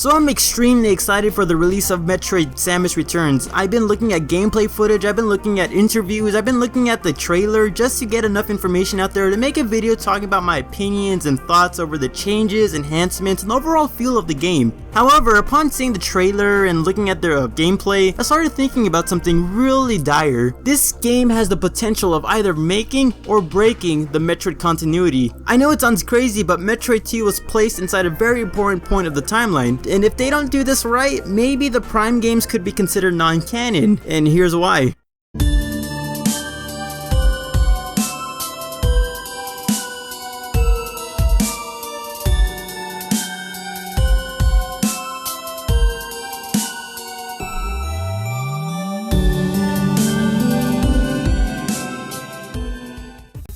So I'm extremely excited for the release of Metroid Samus Returns. I've been looking at gameplay footage, I've been looking at interviews, I've been looking at the trailer just to get enough information out there to make a video talking about my opinions and thoughts over the changes, enhancements, and overall feel of the game. However, upon seeing the trailer and looking at the gameplay, I started thinking about something really dire. This game has the potential of either making or breaking the Metroid continuity. I know it sounds crazy, but Metroid 2 was placed inside a very important point of the timeline, and if they don't do this right, maybe the Prime games could be considered non-canon, and here's why.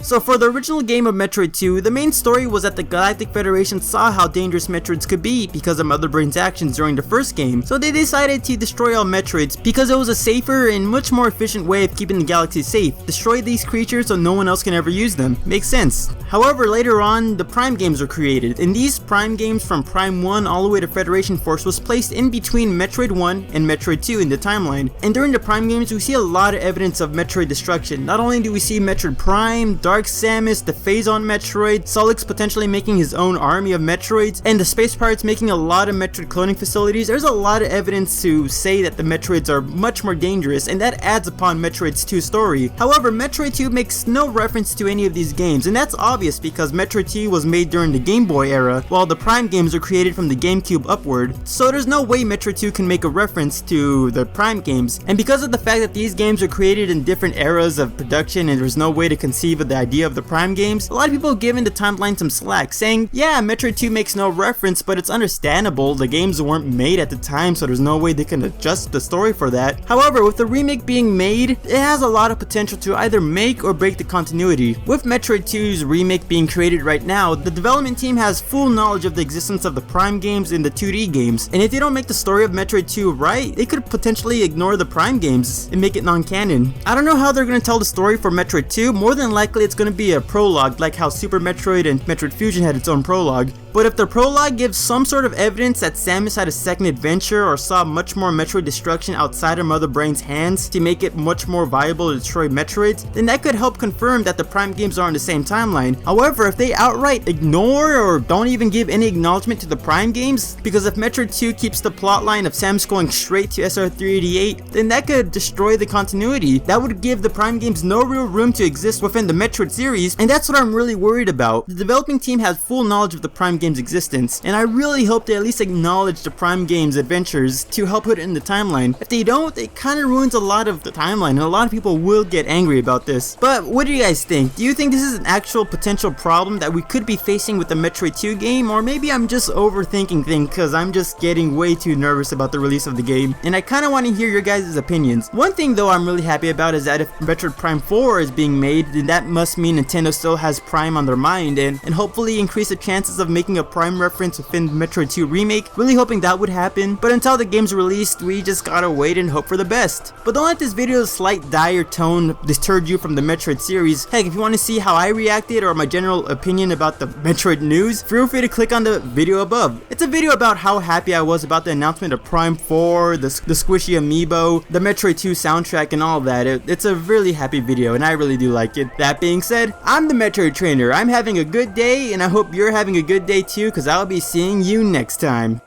So for the original game of Metroid 2, the main story was that the Galactic Federation saw how dangerous Metroids could be because of Mother Brain's actions during the first game, so they decided to destroy all Metroids because it was a safer and much more efficient way of keeping the galaxy safe. Destroy these creatures so no one else can ever use them. Makes sense. However, later on, the Prime games were created, and these Prime games from Prime 1 all the way to Federation Force was placed in between Metroid 1 and Metroid 2 in the timeline. And during the Prime games, we see a lot of evidence of Metroid destruction. Not only do we see Metroid Prime, Dark Samus, the Phazon Metroid, Solix potentially making his own army of Metroids, and the Space Pirates making a lot of Metroid cloning facilities. There's a lot of evidence to say that the Metroids are much more dangerous, and that adds upon Metroid's 2 story. However, Metroid 2 makes no reference to any of these games, and that's obvious because Metroid 2 was made during the Game Boy era, while the Prime games were created from the GameCube upward, so there's no way Metroid 2 can make a reference to the Prime games. And because of the fact that these games were created in different eras of production and there's no way to conceive of the idea of the Prime games, a lot of people have given the timeline some slack, saying, yeah, Metroid 2 makes no reference, but it's understandable, the games weren't made at the time, so there's no way they can adjust the story for that. However, with the remake being made, it has a lot of potential to either make or break the continuity. With Metroid 2's remake being created right now, the development team has full knowledge of the existence of the Prime games and the 2D games, and if they don't make the story of Metroid 2 right, they could potentially ignore the Prime games and make it non-canon. I don't know how they're going to tell the story for Metroid 2, more than likely it's going to be a prologue like how Super Metroid and Metroid Fusion had its own prologue. But if the prologue gives some sort of evidence that Samus had a second adventure or saw much more Metroid destruction outside of Mother Brain's hands to make it much more viable to destroy Metroids, then that could help confirm that the Prime games are on the same timeline. However, if they outright ignore or don't even give any acknowledgement to the Prime games, because if Metroid 2 keeps the plotline of Samus going straight to SR388, then that could destroy the continuity. That would give the Prime games no real room to exist within the Metroid series, and that's what I'm really worried about. The developing team has full knowledge of the Prime game's existence, and I really hope they at least acknowledge the Prime game's adventures to help put it in the timeline. If they don't, it kind of ruins a lot of the timeline, and a lot of people will get angry about this. But what do you guys think? Do you think this is an actual potential problem that we could be facing with the Metroid 2 game, or maybe I'm just overthinking things because I'm just getting way too nervous about the release of the game, and I kind of want to hear your guys' opinions. One thing though I'm really happy about is that if Metroid Prime 4 is being made, then that must mean Nintendo still has Prime on their mind, and hopefully increase the chances of making a Prime reference within Metroid 2 remake. Really hoping that would happen, but until the game's released, we just gotta wait and hope for the best. But don't let this video's slight dire tone deter you from the Metroid series. Heck, if you want to see how I reacted or my general opinion about the Metroid news, feel free to click on the video above. It's a video about how happy I was about the announcement of Prime 4, the squishy amiibo, the Metroid 2 soundtrack, and all of that. It's a really happy video, and I really do like it. That being said, I'm the Metroid Trainer. I'm having a good day, and I hope you're having a good day too, because I'll be seeing you next time.